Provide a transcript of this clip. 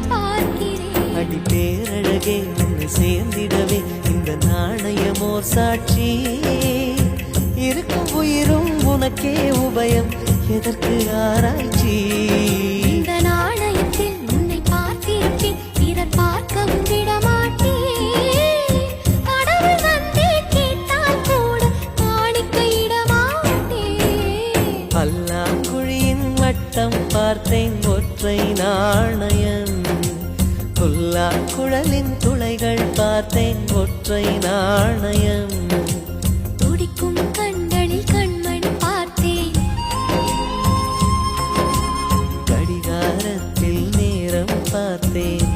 அடி பேரழகே உன்னை சேர்ந்திடவே இந்த நாணயமோர் சாட்சி இருக்கும் உயிரும் உனக்கே உபயம் எதற்கு ஆராய்ச்சி இந்த நாணயத்தில் உன்னை பார்த்திருப்பேன் பிறர் பார்க்கவும் விடமாட்டேன் கடவுள் வந்தே கேட்டால் கூட காணிக்கையிடமாட்டேன் பல்லாங்குழியின் வட்டம் பார்த்தேன் ஒற்றை நாணயம் புல்லா குழலின் துளைகள் பார்த்தேன் ஒற்றை நாணயம் துடிக்கும் கண்களில் கண்மண் பார்த்தேன் கடிகாரத்தில் நேரம் பார்த்தேன்